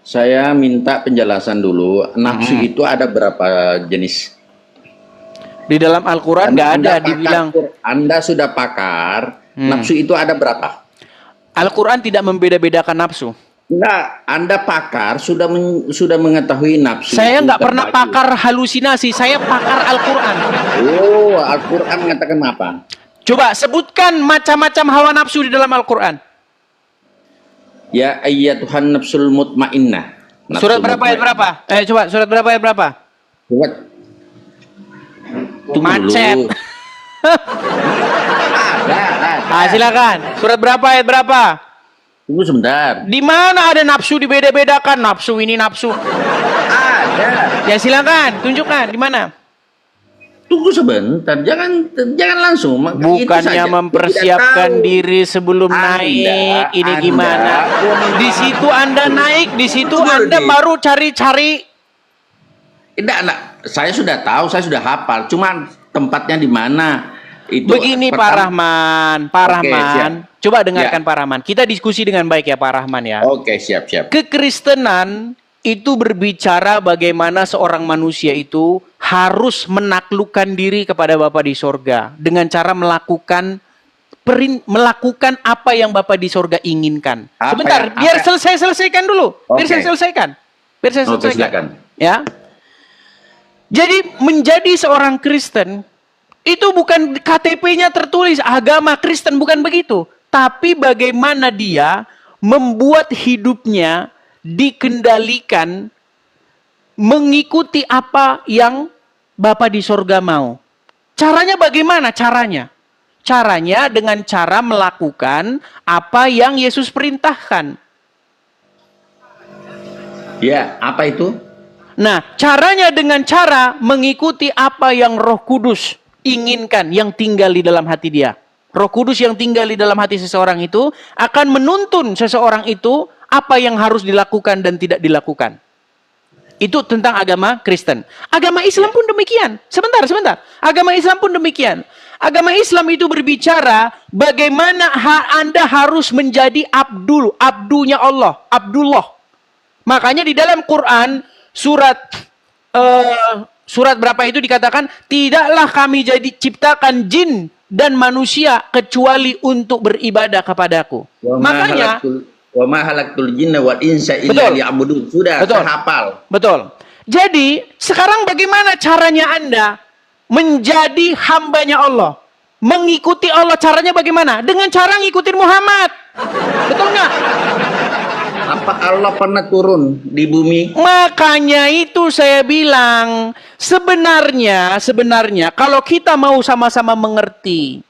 Saya minta penjelasan dulu. Nafsu itu ada berapa jenis? Di dalam Al-Quran nggak ada dibilang. Anda sudah pakar. Nafsu itu ada berapa? Al-Quran tidak membeda-bedakan nafsu. Enggak, Anda pakar sudah mengetahui nafsu. Saya nggak pernah pakar halusinasi. Saya pakar Al-Quran. Oh, Al-Quran mengatakan apa? Coba sebutkan macam-macam hawa nafsu di dalam Al-Quran. Ya ayyatuhan nafsul mutmainnah. Surat berapa ayat berapa? Coba surat berapa ayat berapa? Surat. Macet. Ada. Silakan. Surat berapa ayat berapa? Tunggu sebentar. Di mana ada nafsu dibeda-bedakan? Nafsu ini nafsu. Ada. Ya silakan, tunjukkan di mana. Tunggu sebentar, jangan langsung. Bukannya mempersiapkan diri sebelum naik. Ini gimana? Di situ Anda naik, di situ Anda baru cari-cari. Tidak, saya sudah tahu, saya sudah hafal. Cuma tempatnya di mana? Itu begini Pak Rahman. Pak Rahman, coba dengarkan Ya. Pak Rahman. Kita diskusi dengan baik ya Pak Rahman ya. Oke, siap. Kekristenan itu berbicara bagaimana seorang manusia itu harus menaklukkan diri kepada Bapa di sorga dengan cara melakukan apa yang Bapa di sorga inginkan. Sebentar, biar saya selesaikan dulu. Biar saya selesaikan. Silakan. Ya. Jadi menjadi seorang Kristen itu bukan KTP-nya tertulis agama Kristen, bukan begitu. Tapi bagaimana dia membuat hidupnya dikendalikan mengikuti apa yang Bapa di sorga mau. Caranya bagaimana? Caranya dengan cara melakukan apa yang Yesus perintahkan. Ya, apa itu? Nah, caranya dengan cara mengikuti apa yang Roh Kudus inginkan, yang tinggal di dalam hati dia. Roh Kudus yang tinggal di dalam hati seseorang itu akan menuntun seseorang itu apa yang harus dilakukan dan tidak dilakukan. Itu tentang agama Kristen. Agama Islam pun demikian. Sebentar. Agama Islam pun demikian. Agama Islam itu berbicara bagaimana Anda harus menjadi abdunya Allah, Abdullah. Makanya di dalam Quran surat berapa itu dikatakan, tidaklah kami ciptakan jin dan manusia kecuali untuk beribadah kepadaku. Makanya wa ma halaqtul jinna wal insa illa liya'budun. Sudah hafal. Betul. Jadi, sekarang bagaimana caranya Anda menjadi hambanya Allah? Mengikuti Allah, caranya bagaimana? Dengan cara ngikutin Muhammad. Betul nggak? Apa Allah pernah turun di bumi? Makanya itu saya bilang, sebenarnya kalau kita mau sama-sama mengerti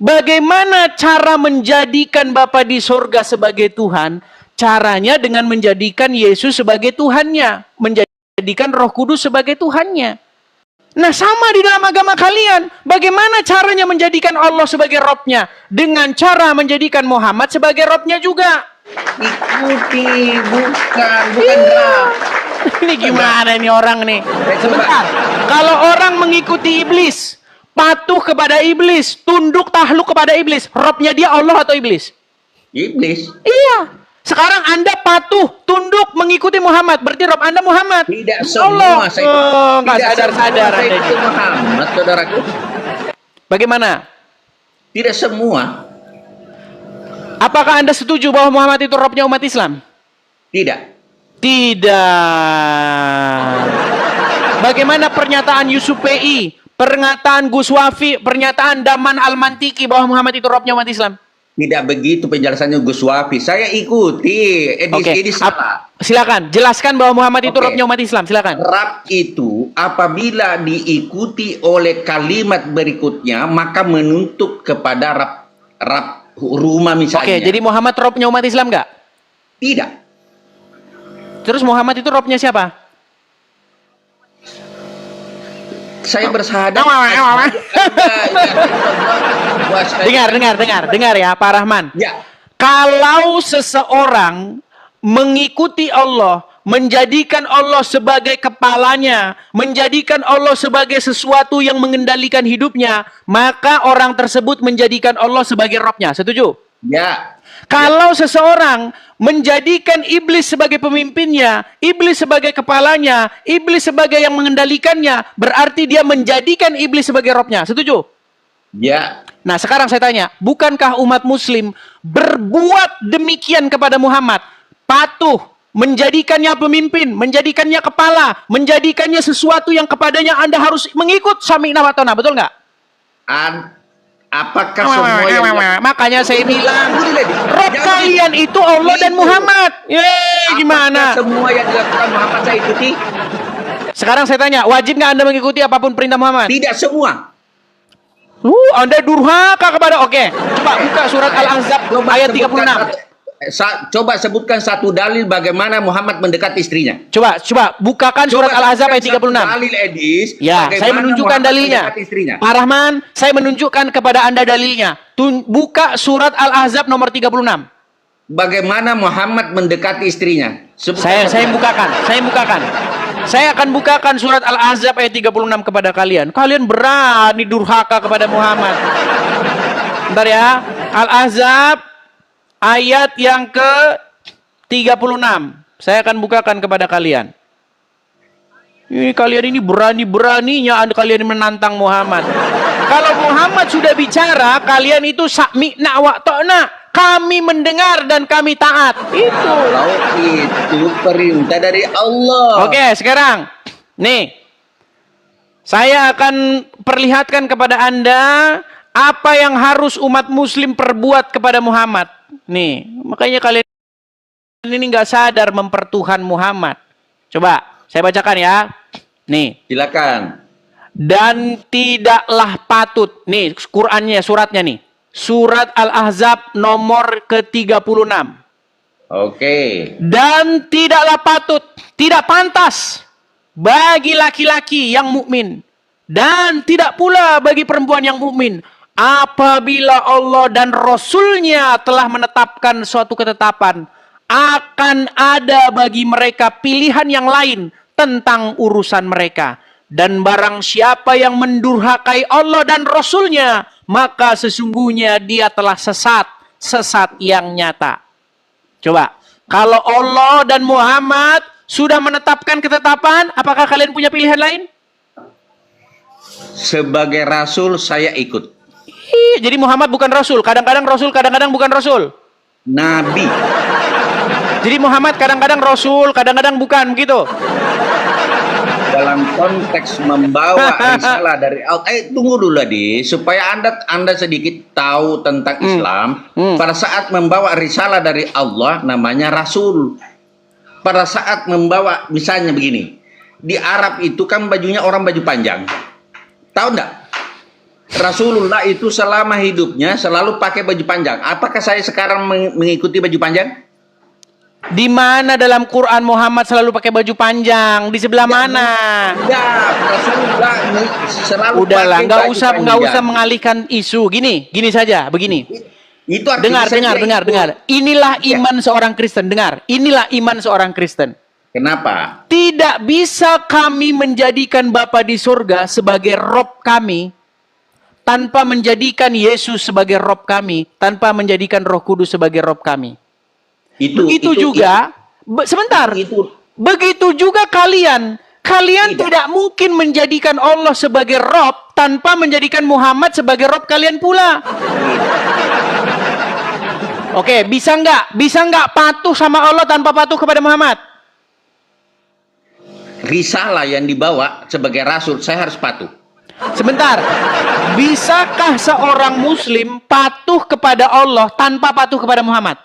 bagaimana cara menjadikan Bapa di sorga sebagai Tuhan, caranya dengan menjadikan Yesus sebagai Tuhannya, menjadikan Roh Kudus sebagai Tuhannya. Nah, sama di dalam agama kalian, bagaimana caranya menjadikan Allah sebagai Robnya? Dengan cara menjadikan Muhammad sebagai Robnya juga. Ikuti, bukan Rob. Ini gimana ini orang nih? Sebentar. Kalau orang mengikuti iblis, patuh kepada iblis, tunduk takluk kepada iblis, Robnya dia Allah atau iblis? Iblis. Iya. Sekarang Anda patuh, tunduk, mengikuti Muhammad, berarti Rob Anda Muhammad. Tidak semua. Nggak sadar-sadar Anda itu Muhammad, saudaraku. Bagaimana? Tidak semua. Apakah Anda setuju bahwa Muhammad itu Robnya umat Islam? Tidak. Bagaimana pernyataan Yusuf P.I., pernyataan Gus Wafi, pernyataan Daman Al-Mantiki bahwa Muhammad itu Robnya umat Islam? Tidak begitu penjelasannya Gus Wafi. Saya ikuti. Ini salah. Silakan, jelaskan bahwa Muhammad itu Robnya umat Islam. Silakan. Rab itu apabila diikuti oleh kalimat berikutnya, maka menuntut kepada Rab rumah misalnya. Oke, jadi Muhammad Robnya umat Islam nggak? Tidak. Terus Muhammad itu Robnya siapa? Saya bersahadat. Dengar ya Pak Rahman. Ya. Kalau seseorang mengikuti Allah, menjadikan Allah sebagai kepalanya, menjadikan Allah sebagai sesuatu yang mengendalikan hidupnya, maka orang tersebut menjadikan Allah sebagai Robnya. Setuju? Ya. Kalau seseorang menjadikan iblis sebagai pemimpinnya, iblis sebagai kepalanya, iblis sebagai yang mengendalikannya, berarti dia menjadikan iblis sebagai robnya. Setuju? Ya. Nah, sekarang saya tanya, bukankah umat muslim berbuat demikian kepada Muhammad? Patuh, menjadikannya pemimpin, menjadikannya kepala, menjadikannya sesuatu yang kepadanya Anda harus mengikut sami'na wa ta'na, betul nggak? Apakah semua yang Makanya saya bilang, Rob kalian itu Allah dan Muhammad. Gimana? Semua yang dilakukan Muhammad saya ikuti? Sekarang saya tanya, wajib nggak Anda mengikuti apapun perintah Muhammad? Tidak semua. Anda durhaka kepada. Oke, coba buka surat Al-Ahzab ayat 36. Coba sebutkan satu dalil bagaimana Muhammad mendekat istrinya. Coba bukakan surat Al-Ahzab ayat 36. Dalil Edis. Ya, saya menunjukkan dalilnya. Pak Rahman, saya menunjukkan kepada Anda dalilnya. Buka surat Al-Ahzab nomor 36. Bagaimana Muhammad mendekati istrinya? Saya bukakan. Saya akan bukakan surat Al-Ahzab ayat 36 kepada kalian. Kalian berani durhaka kepada Muhammad. Bentar ya. Al-Ahzab ayat yang ke-36. Saya akan bukakan kepada kalian. Ini kalian ini berani-beraninya kalian menantang Muhammad. Kalau Muhammad sudah bicara, kalian itu sami'na wa ta'na. Kami mendengar dan kami taat. Itu perintah dari Allah. Oke, sekarang. Nih. Saya akan perlihatkan kepada Anda apa yang harus umat muslim perbuat kepada Muhammad. Nih, makanya kalian ini nggak sadar mempertuhan Muhammad. Coba, saya bacakan ya. Nih. Silakan. Dan tidaklah patut. Nih, Qur'annya, suratnya nih. Surat Al-Ahzab nomor ke-36. Oke. Dan tidaklah patut, tidak pantas bagi laki-laki yang mukmin dan tidak pula bagi perempuan yang mukmin apabila Allah dan Rasul-Nya telah menetapkan suatu ketetapan, akan ada bagi mereka pilihan yang lain tentang urusan mereka. Dan barang siapa yang mendurhakai Allah dan Rasul-Nya, maka sesungguhnya dia telah sesat yang nyata. Coba, kalau Allah dan Muhammad sudah menetapkan ketetapan, apakah kalian punya pilihan lain? Sebagai Rasul saya ikut. Jadi Muhammad bukan Rasul, kadang-kadang Rasul, kadang-kadang bukan Rasul. Nabi. Jadi Muhammad kadang-kadang Rasul, kadang-kadang bukan, begitu. Dalam konteks membawa risalah dari Allah. Tunggu dulu di supaya Anda sedikit tahu tentang Islam. Pada saat membawa risalah dari Allah namanya Rasul. Pada saat membawa, misalnya begini, di Arab itu kan bajunya orang baju panjang. Tahu enggak? Rasulullah itu selama hidupnya selalu pakai baju panjang. Apakah saya sekarang mengikuti baju panjang? Di mana dalam Quran Muhammad selalu pakai baju panjang? Di sebelah mana? Ya, Rasulullah selalu udahlah, pakai nggak baju usah mengalihkan isu. Gini saja, begini. Itu artinya dengar. Inilah iman seorang Kristen. Dengar. Inilah iman seorang Kristen. Kenapa? Tidak bisa kami menjadikan Bapa di surga sebagai Rob kami tanpa menjadikan Yesus sebagai Rob kami, tanpa menjadikan Roh Kudus sebagai Rob kami. Begitu juga kalian tidak mungkin menjadikan Allah sebagai Rob tanpa menjadikan Muhammad sebagai Rob kalian pula. Oke, bisa nggak patuh sama Allah tanpa patuh kepada Muhammad? Risalah yang dibawa sebagai Rasul saya harus patuh. Sebentar, bisakah seorang Muslim patuh kepada Allah tanpa patuh kepada Muhammad?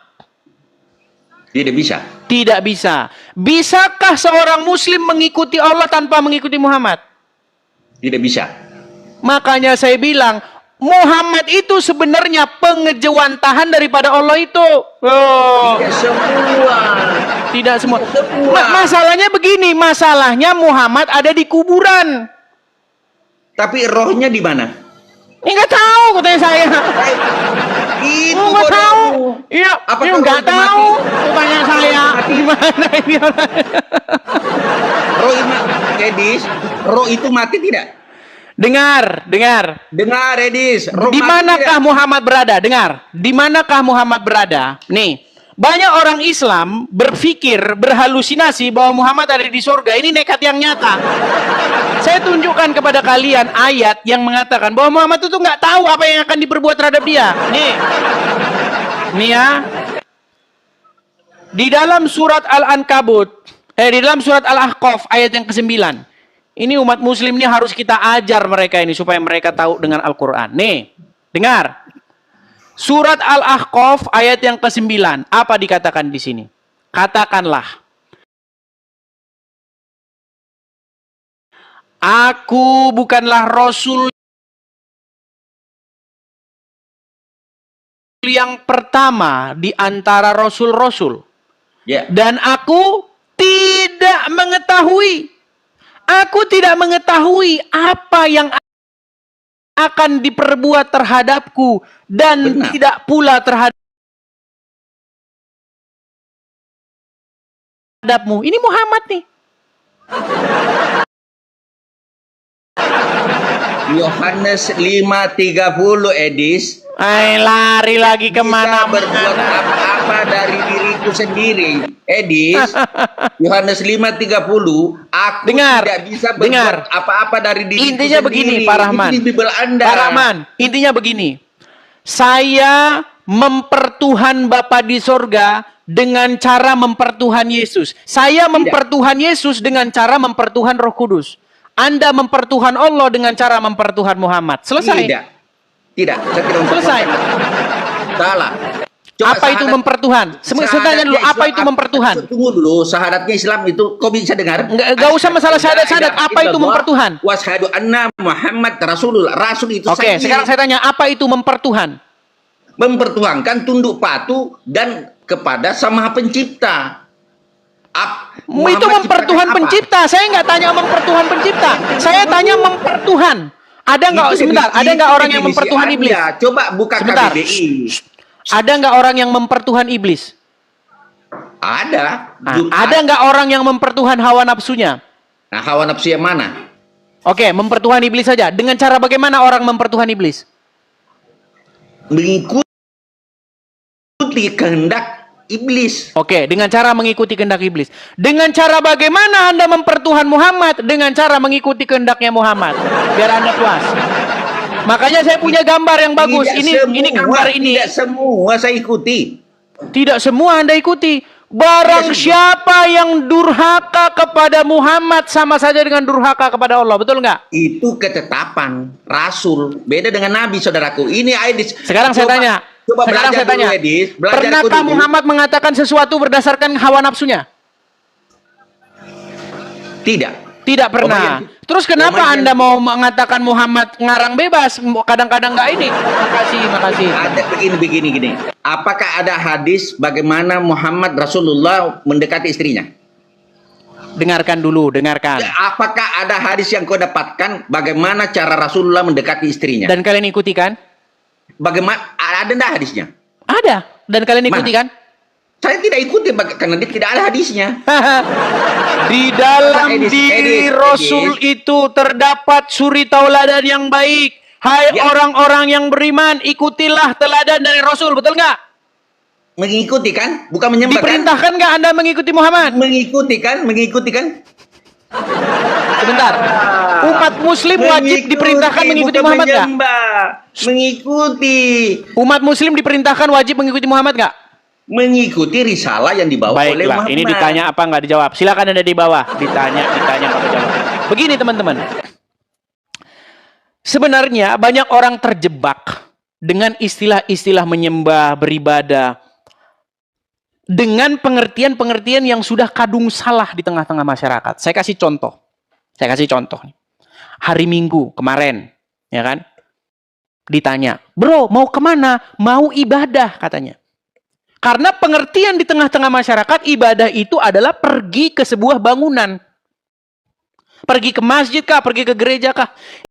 Tidak bisa. Tidak bisa. Bisakah seorang Muslim mengikuti Allah tanpa mengikuti Muhammad? Tidak bisa. Makanya saya bilang, Muhammad itu sebenarnya pengejawantahan daripada Allah itu. Tidak semua. Masalahnya begini, masalahnya Muhammad ada di kuburan. Tapi rohnya di mana? Enggak tahu, katanya saya. Itu nggak tahu. Iya, nggak tahu. Tanya saya. Gimana ini? Roh itu mati tidak? Dengar, dengar. Dengar, Edis. Di manakah Muhammad berada? Dengar. Di manakah Muhammad berada? Nih, banyak orang Islam berpikir, berhalusinasi bahwa Muhammad ada di surga. Ini nekat yang nyata. Saya tunjukkan kepada kalian ayat yang mengatakan bahwa Muhammad itu nggak tahu apa yang akan diperbuat terhadap dia. Nih ya. Di dalam surat Al-Ankabut, di dalam surat Al-Ahqaf ayat yang ke-9. Ini umat muslim ini harus kita ajar mereka ini supaya mereka tahu dengan Al-Quran. Nih, dengar. Surat Al-Ahqaf ayat yang ke-9. Apa dikatakan di sini? Katakanlah. Aku bukanlah Rasul yang pertama di antara Rasul-Rasul. Ya. Dan aku tidak mengetahui. Aku tidak mengetahui apa yang akan diperbuat terhadapku dan Benar. tidak pula terhadapmu. Ini Muhammad nih. Yohanes 5:30, Edis. Lari lagi kemana? Bisa berbuat apa-apa dari diriku sendiri, Edis. Yohanes 5:30, aku Dengar, tidak bisa berbuat dengar. apa-apa dari diriku Intinya sendiri. begini, Pak Rahman. Itu di Bible Anda. Pak Rahman, intinya begini. Saya mempertuhan Bapa di sorga dengan cara mempertuhan Yesus. Saya mempertuhan Yesus dengan cara mempertuhan Roh Kudus. Anda mempertuhan Allah dengan cara mempertuhan Muhammad. Selesai. Tidak. Saya tidak Selesai. Salah. Coba Apa itu mempertuhan? Saya tanya dulu, apa itu mempertuhan? Tunggu dulu, syahadatnya Islam itu kau bisa dengar? Nggak usah masalah syahadat. Apa itu mempertuhan? Washhadu anna Muhammad Rasulullah. Rasul itu Oke, sekarang saya tanya, apa itu mempertuhan? Mempertuhankan tunduk patuh dan kepada Sang Maha Pencipta. Itu mempertuhan pencipta. Saya nggak tanya mempertuhan pencipta. Saya tanya mempertuhan. Ada nggak sebentar? Ada nggak orang yang mempertuhan iblis? Coba buka Sebentar. KBBI. Ada nggak orang yang mempertuhan iblis? Ada. Ada nggak orang yang mempertuhan hawa nafsunya? Nah, hawa nafsu yang mana? Oke, mempertuhan iblis saja. Dengan cara bagaimana orang mempertuhan iblis? Mengikuti kehendak iblis. Oke, dengan cara mengikuti kehendak iblis. Dengan cara bagaimana Anda mempertuhan Muhammad? Dengan cara mengikuti kehendaknya Muhammad. Biar Anda puas. Makanya saya punya gambar yang bagus. Ini gambar ini. Tidak semua saya ikuti. Tidak semua Anda ikuti. Barang siapa yang durhaka kepada Muhammad sama saja dengan durhaka kepada Allah. Betul nggak? Itu ketetapan Rasul. Beda dengan Nabi, saudaraku. Ini Edis. Sekarang saya tanya. Sekarang saya tanya. Edis. Pernahkah Muhammad mengatakan sesuatu berdasarkan hawa nafsunya? Tidak. Tidak pernah. Terus kenapa Anda mau mengatakan Muhammad ngarang bebas? Kadang-kadang nggak ini. Makasih. Ada begini. Apakah ada hadis bagaimana Muhammad Rasulullah mendekati istrinya? Dengarkan dulu, dengarkan. Apakah ada hadis yang kau dapatkan bagaimana cara Rasulullah mendekati istrinya? Dan kalian ikuti kan? Bagaimana? Ada enggak hadisnya? Ada. Dan kalian ikuti kan? Saya tidak ikuti karena tidak ada hadisnya. Di dalam diri Rasul itu terdapat suri tauladan yang baik. Hai orang-orang yang beriman, ikutilah teladan dari Rasul, betul nggak? Mengikuti kan? Bukan menyembah. Diperintahkan nggak Anda mengikuti Muhammad? Mengikuti kan? Sebentar. Umat Muslim wajib diperintahkan mengikuti Muhammad nggak? Mengikuti. Umat Muslim diperintahkan wajib mengikuti Muhammad nggak? Mengikuti risalah yang dibawa oleh Muhammad. Ini ditanya apa nggak dijawab? Silakan Anda di bawah. Ditanya apa jawab. Begini teman-teman. Sebenarnya banyak orang terjebak dengan istilah-istilah menyembah, beribadah, dengan pengertian-pengertian yang sudah kadung salah di tengah-tengah masyarakat. Saya kasih contoh. Hari Minggu kemarin, ya kan? Ditanya, bro mau kemana? Mau ibadah katanya. Karena pengertian di tengah-tengah masyarakat ibadah itu adalah pergi ke sebuah bangunan. Pergi ke masjid kah? Pergi ke gereja kah?